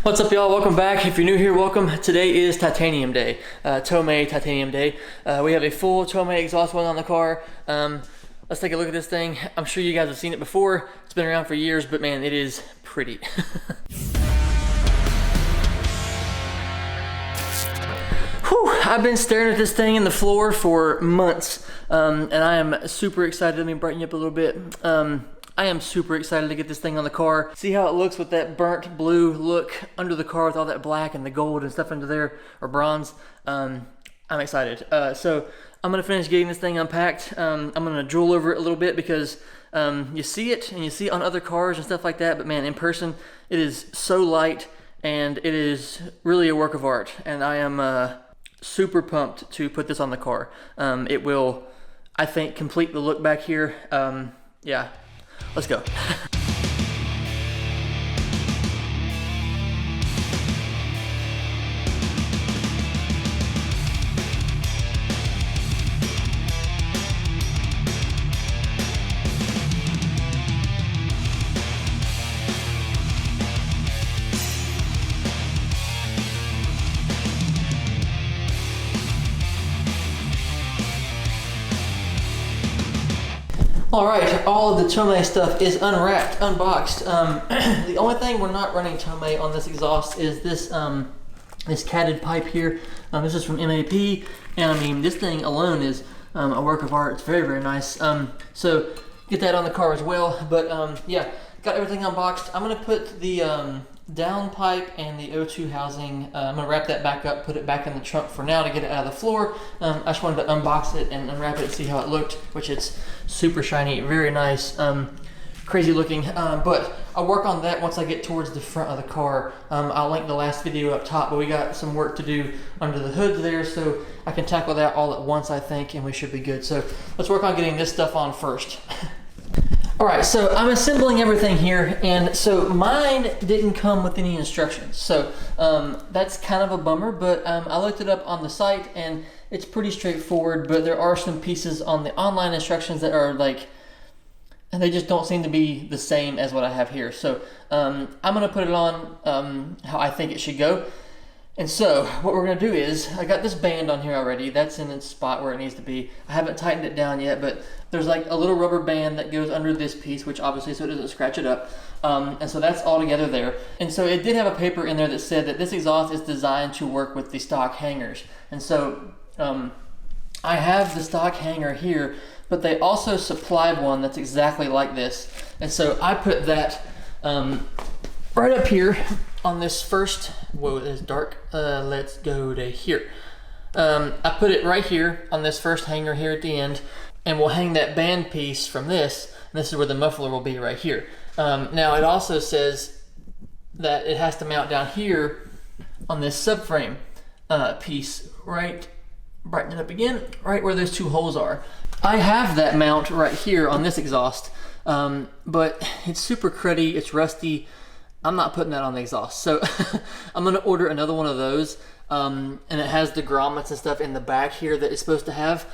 What's up, y'all? Welcome back. If you're new here, welcome. Today is Titanium Day, Tomei Titanium Day. We have a full Tomei exhaust well on the car. Let's take a look at this thing. I'm sure you guys have seen it before. It's been around for years, but man, it is pretty. Whew, I've been staring at this thing in the floor for months, and I am super excited. Let me brighten you up a little bit. I am super excited to get this thing on the car. See how it looks with that burnt blue look under the car with all that black and the gold and stuff under there, or bronze. I'm excited. So I'm gonna finish getting this thing unpacked. I'm gonna drool over it a little bit because you see it and you see it on other cars and stuff like that, but man, in person, it is so light and it is really a work of art. And I am super pumped to put this on the car. It will, I think, complete the look back here. Yeah. Let's go. Alright, all of the Tomei stuff is unwrapped, unboxed. The only thing we're not running Tomei on this exhaust is this this catted pipe here. This is from MAP, and I mean, this thing alone is a work of art. It's very, very nice. So get that on the car as well. But yeah, got everything unboxed. I'm gonna put the down pipe and the O2 housing, I'm gonna wrap that back up, put it back in the trunk for now to get it out of the floor. I just wanted to unbox it and unwrap it and see how it looked, which it's super shiny, very nice, crazy looking. But I'll work on that once I get towards the front of the car. I'll link the last video up top, but we got some work to do under the hood there, so I can tackle that all at once, I think, and we should be good. So let's work on getting this stuff on first. All right, so I'm assembling everything here, and so mine didn't come with any instructions. So that's kind of a bummer, but I looked it up on the site and it's pretty straightforward, but there are some pieces on the online instructions that are like, and they just don't seem to be the same as what I have here. So I'm gonna put it on how I think it should go. And so what we're gonna do is, I got this band on here already. That's in its spot where it needs to be. I haven't tightened it down yet, but there's like a little rubber band that goes under this piece, which obviously so it doesn't scratch it up. And so that's all together there. And so it did have a paper in there that said that this exhaust is designed to work with the stock hangers. And so I have the stock hanger here, but they also supplied one that's exactly like this. And so I put that right up here on this first, whoa, it's dark. Let's go to here. I put it right here on this first hanger here at the end, and we'll hang that band piece from this, and this is where the muffler will be right here. Now it also says that it has to mount down here on this subframe piece, right, brighten it up again, right where those two holes are. I have that mount right here on this exhaust, but it's super cruddy, it's rusty. I'm not putting that on the exhaust. So I'm gonna order another one of those. And it has the grommets and stuff in the back here that it's supposed to have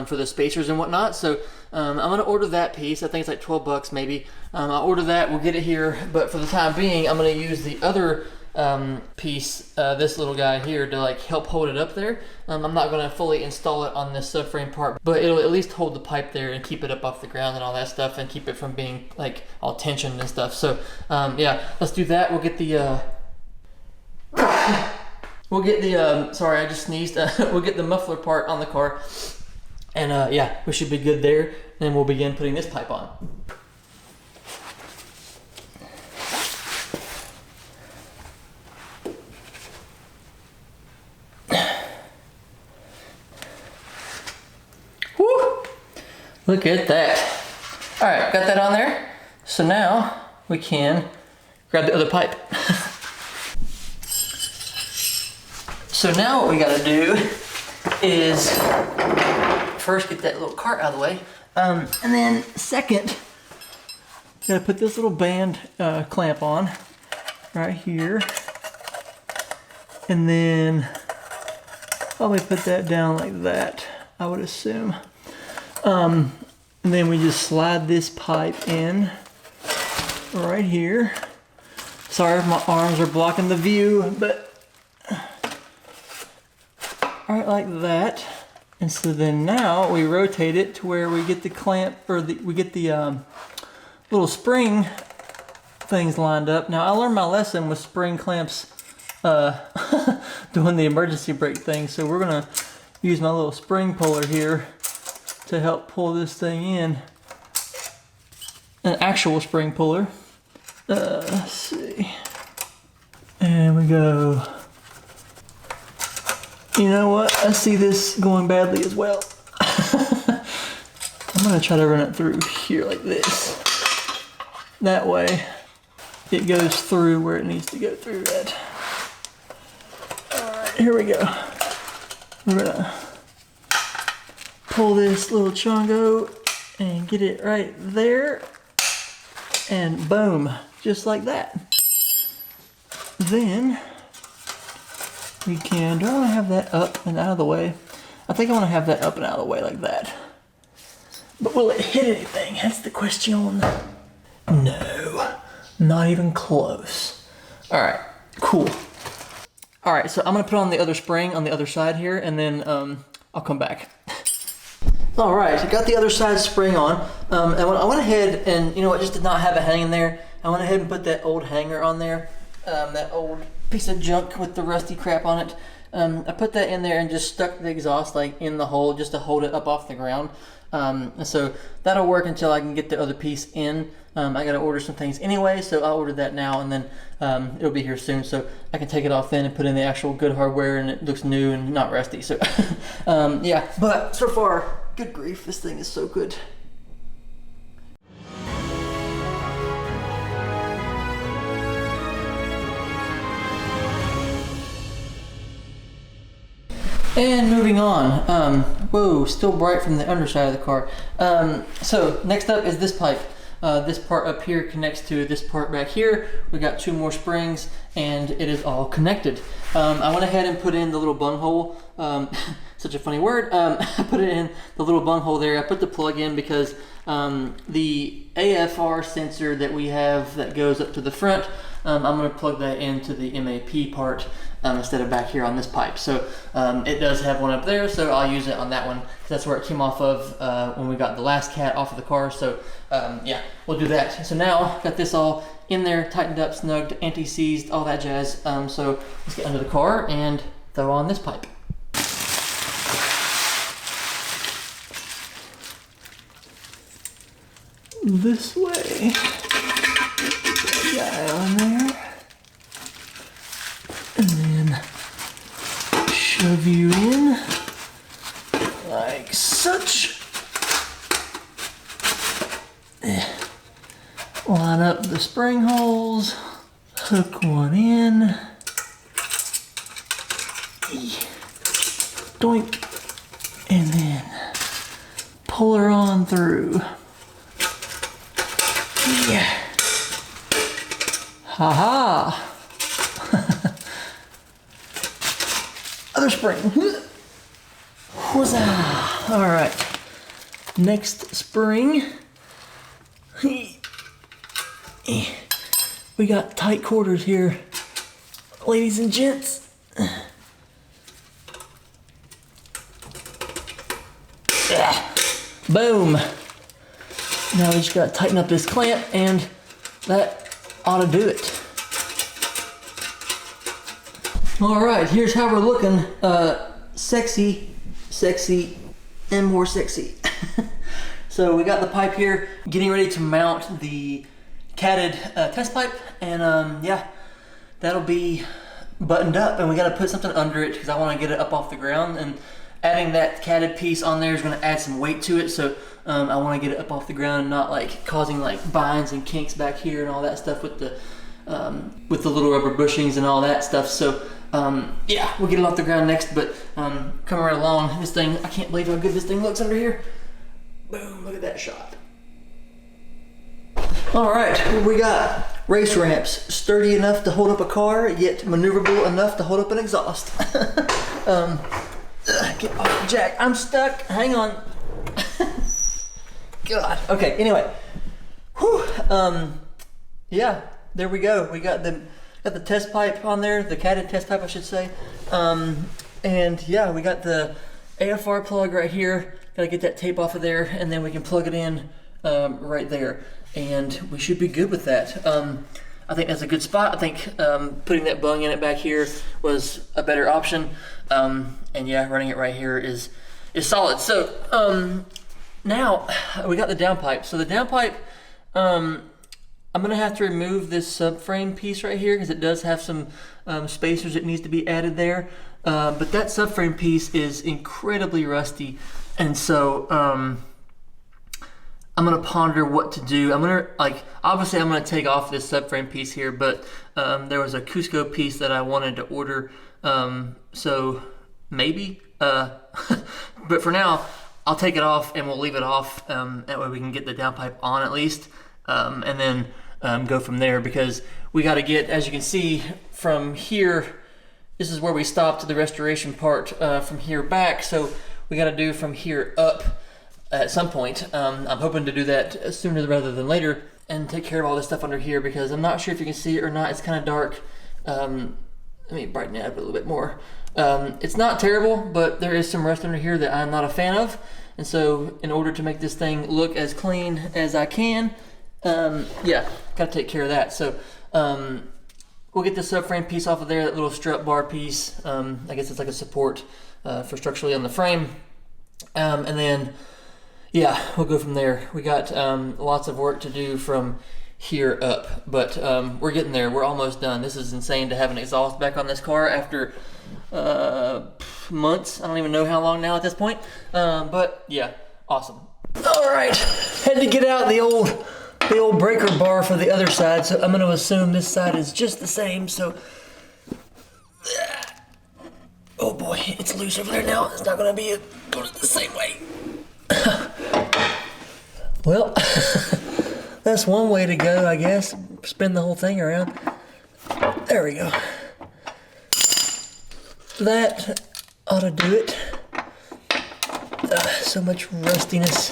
for the spacers and whatnot. So I'm gonna order that piece. I think it's like 12 bucks maybe. I'll order that, we'll get it here. But for the time being, I'm gonna use the other piece, this little guy here, to like help hold it up there. I'm not gonna fully install it on this subframe part, but it'll at least hold the pipe there and keep it up off the ground and all that stuff, and keep it from being like all tensioned and stuff. So yeah, let's do that. We'll get the sorry, I just sneezed. We'll get the muffler part on the car, and yeah, we should be good there. Then we'll begin putting this pipe on. Woo! Look at that. All right, got that on there. So now we can grab the other pipe. So now what we gotta do is first get that little cart out of the way, and then second, gotta put this little band clamp on right here, and then probably put that down like that, I would assume. And then we just slide this pipe in right here, Sorry if my arms are blocking the view, but all right, like that. And so then now we rotate it to where we get the clamp, or we get the little spring things lined up. Now I learned my lesson with spring clamps doing the emergency brake thing. So we're gonna use my little spring puller here to help pull this thing in. An actual spring puller. Let's see. And we go. You know what? I see this going badly as well. I'm gonna try to run it through here like this. That way it goes through where it needs to go through at. All right, here we go. We're gonna pull this little chongo and get it right there. And boom, just like that. Then we can, do I want to have that up and out of the way? I think I want to have that up and out of the way like that. But will it hit anything? That's the question. No, not even close. All right, cool. All right, so I'm gonna put on the other spring on the other side here, and then I'll come back. All right, I got the other side spring on, and I went ahead and, you know what, just did not have it hanging there. I went ahead and put that old hanger on there, that old piece of junk with the rusty crap on it. I put that in there and just stuck the exhaust like in the hole just to hold it up off the ground. And so that'll work until I can get the other piece in. I gotta order some things anyway, so I'll order that now, and then it'll be here soon, so I can take it off then and put in the actual good hardware, and it looks new and not rusty. So yeah, but so far, good grief, this thing is so good. And moving on, whoa, still bright from the underside of the car. So next up is this pipe. This part up here connects to this part back here. We got 2 more springs and it is all connected. I went ahead and put in the little bunghole, such a funny word. I put it in the little bunghole there. I put the plug in because the AFR sensor that we have that goes up to the front, I'm gonna plug that into the MAP part instead of back here on this pipe. So it does have one up there, so I'll use it on that one because that's where it came off of when we got the last cat off of the car. So yeah, we'll do that. So now got this all in there, tightened up, snugged, anti-seized, all that jazz. So let's get under the car and throw on this pipe. This way. Guy on there. And then shove you in like such. Line up the spring holes, hook one in. Doink. And then pull her on through. Yeah. Ha-ha. Other spring. Huzzah. All right. Next spring. We got tight quarters here, ladies and gents. Boom. Now we just gotta tighten up this clamp, and that ought to do it. All right, here's how we're looking. Sexy, sexy, and more sexy. So we got the pipe here, getting ready to mount the catted test pipe, and yeah, that'll be buttoned up, and we got to put something under it because I want to get it up off the ground, and adding that catted piece on there is going to add some weight to it, so I want to get it up off the ground and not like causing like binds and kinks back here and all that stuff with the little rubber bushings and all that stuff. So yeah, we'll get it off the ground next, but coming right along, this thing, I can't believe how good this thing looks under here. Boom, look at that shot. All right, we got race ramps, sturdy enough to hold up a car, yet maneuverable enough to hold up an exhaust. Get off the jack, I'm stuck, hang on. God, okay, anyway. Whew, yeah, there we go. We got the test pipe on there, the catted test pipe, I should say. And yeah, we got the AFR plug right here. Gotta get that tape off of there, and then we can plug it in right there, and we should be good with that. I think that's a good spot. I think putting that bung in it back here was a better option. And yeah, running it right here is solid. So now we got the downpipe. So the downpipe, I'm gonna have to remove this subframe piece right here because it does have some spacers that needs to be added there. But that subframe piece is incredibly rusty, and so I'm gonna ponder what to do. Obviously I'm gonna take off this subframe piece here, but there was a Cusco piece that I wanted to order, so maybe, but for now, I'll take it off and we'll leave it off, that way we can get the downpipe on at least, and then go from there, because we gotta get, as you can see, from here, this is where we stopped the restoration part, from here back, so we gotta do from here up at some point. I'm hoping to do that sooner rather than later and take care of all this stuff under here, because I'm not sure if you can see it or not. It's kind of dark. Let me brighten it up a little bit more. It's not terrible, but there is some rust under here that I'm not a fan of. And so in order to make this thing look as clean as I can, yeah, gotta take care of that. So we'll get the subframe piece off of there, that little strut bar piece. I guess it's like a support for structurally on the frame. And then, yeah, we'll go from there. We got lots of work to do from here up, but we're getting there. We're almost done. This is insane to have an exhaust back on this car after months. I don't even know how long now at this point, but yeah, awesome. All right, had to get out the old breaker bar for the other side, so I'm going to assume this side is just the same. So, oh boy, it's loose over there now. It's not going to be going the same way. Well, that's one way to go, I guess. Spin the whole thing around. There we go. That ought to do it. So much rustiness.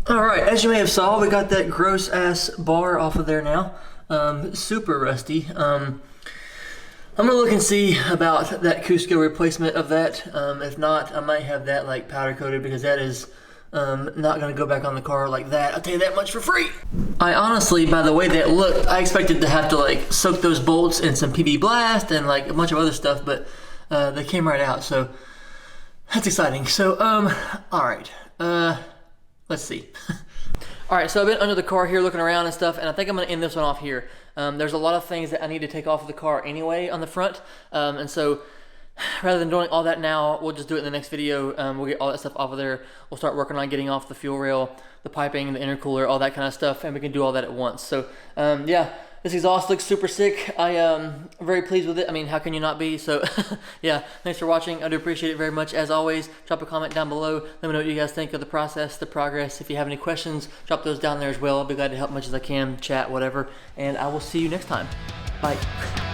All right, as you may have saw, we got that gross ass bar off of there now. Super rusty. I'm gonna look and see about that Cusco replacement of that. If not, I might have that like powder coated, because that is not gonna go back on the car like that. I'll tell you that much for free. I honestly, by the way that looked, I expected to have to like soak those bolts in some PB Blast and like a bunch of other stuff, but they came right out, so that's exciting. So, all right, let's see. All right, so I've been under the car here looking around and stuff, and I think I'm gonna end this one off here. There's a lot of things that I need to take off of the car anyway on the front, and so rather than doing all that now, we'll just do it in the next video. We'll get all that stuff off of there. We'll start working on getting off the fuel rail, the piping, the intercooler, all that kind of stuff, and we can do all that at once. So yeah, this exhaust looks super sick. I am very pleased with it. I mean, how can you not be? So yeah, thanks for watching. I do appreciate it very much. As always, drop a comment down below. Let me know what you guys think of the process, the progress. If you have any questions, drop those down there as well. I'll be glad to help as much as I can, chat, whatever. And I will see you next time. Bye.